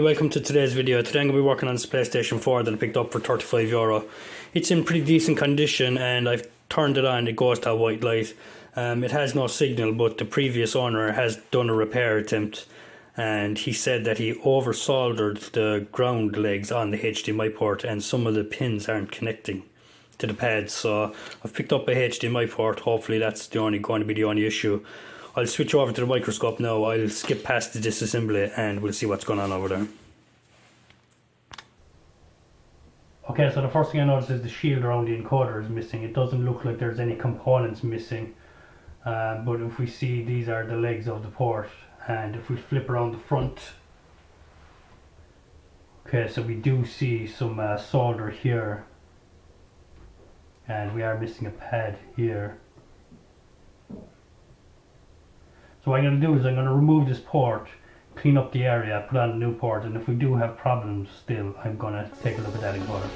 Welcome to today's video. Today I'm going to be working on this PlayStation 4 that I picked up for €35. It's in pretty decent condition and I've turned it on. It goes to a white light. It has no signal, but the previous owner has done a repair attempt and he said that he over soldered the ground legs on the HDMI port and some of the pins aren't connecting to the pads. So I've picked up a HDMI port. Hopefully that's going to be the only issue. I'll switch over to the microscope now. I'll skip past the disassembly and we'll see what's going on over there. Okay, so the first thing I noticed is the shield around the encoder is missing. It doesn't look like there's any components missing. But if we see, these are the legs of the port. And if we flip around the front, okay, so we do see some solder here. And we are missing a pad here. So what I'm going to do is I'm going to remove this port, clean up the area, put on a new port, and if we do have problems still, I'm going to take a look at that encoder.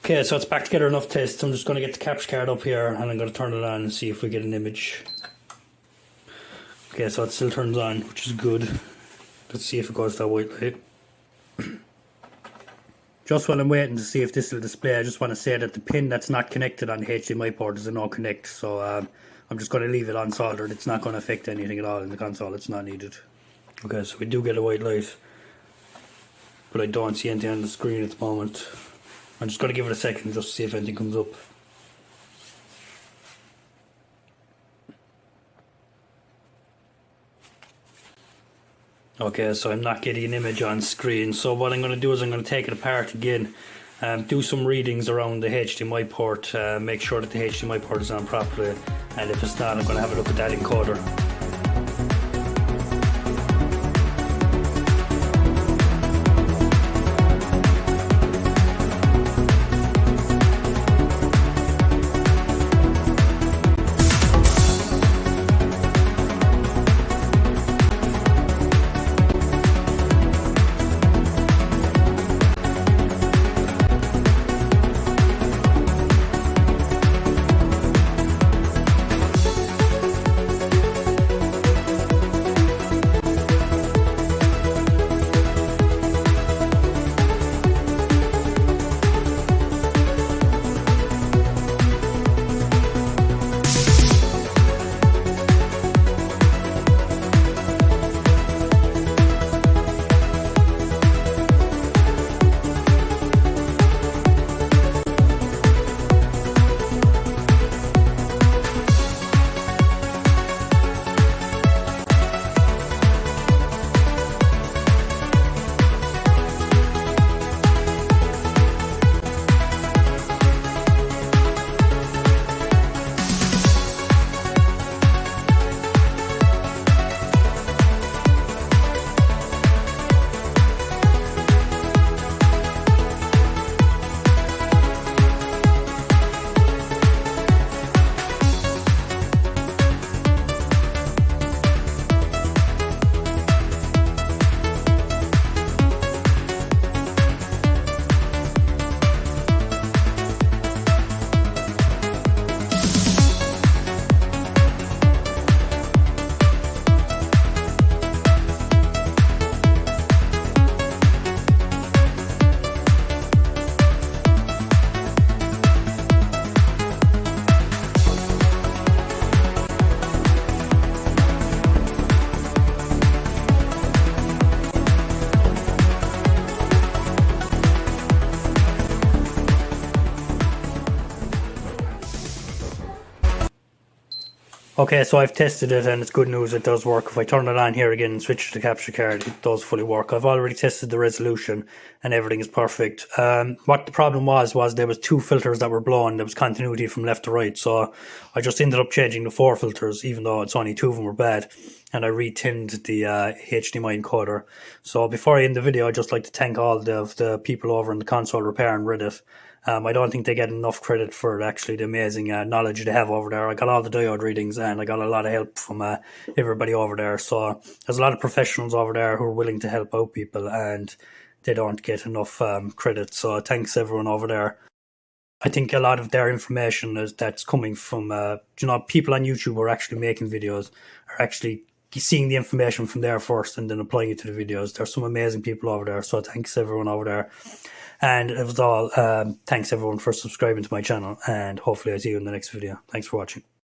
Okay, so it's back together enough tests. I'm just going to get the capture card up here and I'm going to turn it on and see if we get an image. Okay, so it still turns on, which is good. Let's see if it goes to that white light. Just while I'm waiting to see if this will display, I just want to say that the pin that's not connected on the HDMI port is a no connect. So I'm just going to leave it unsoldered. It's not going to affect anything at all in the console. It's not needed. Okay, so we do get a white light, but I don't see anything on the screen at the moment. I'm just going to give it a second just to see if anything comes up. Okay, so I'm not getting an image on screen. So what I'm going to do is I'm going to take it apart again, do some readings around the HDMI port, make sure that the HDMI port is on properly, and if it's not, I'm going to have a look at that encoder. Okay, so I've tested it and it's good news, it does work. If I turn it on here again and switch to the capture card, it does fully work. I've already tested the resolution and everything is perfect. What the problem was there was 2 filters that were blown. There was continuity from left to right, so I just ended up changing the 4 filters, even though it's only 2 of them were bad. And I re-tinned the HDMI encoder. So before I end the video, I'd just like to thank all of the people over in the console repair and Reddit. I don't think they get enough credit for actually the amazing knowledge they have over there. I got all the diode readings and I got a lot of help from everybody over there. So there's a lot of professionals over there who are willing to help out people, and they don't get enough credit. So thanks everyone over there. I think a lot of their information that's coming from people on YouTube who are actually making videos, are actually seeing the information from there first and then applying it to the videos. There's some amazing people over there, so thanks everyone over there. And it was all, thanks everyone for subscribing to my channel, and hopefully I see you in the next video. Thanks for watching.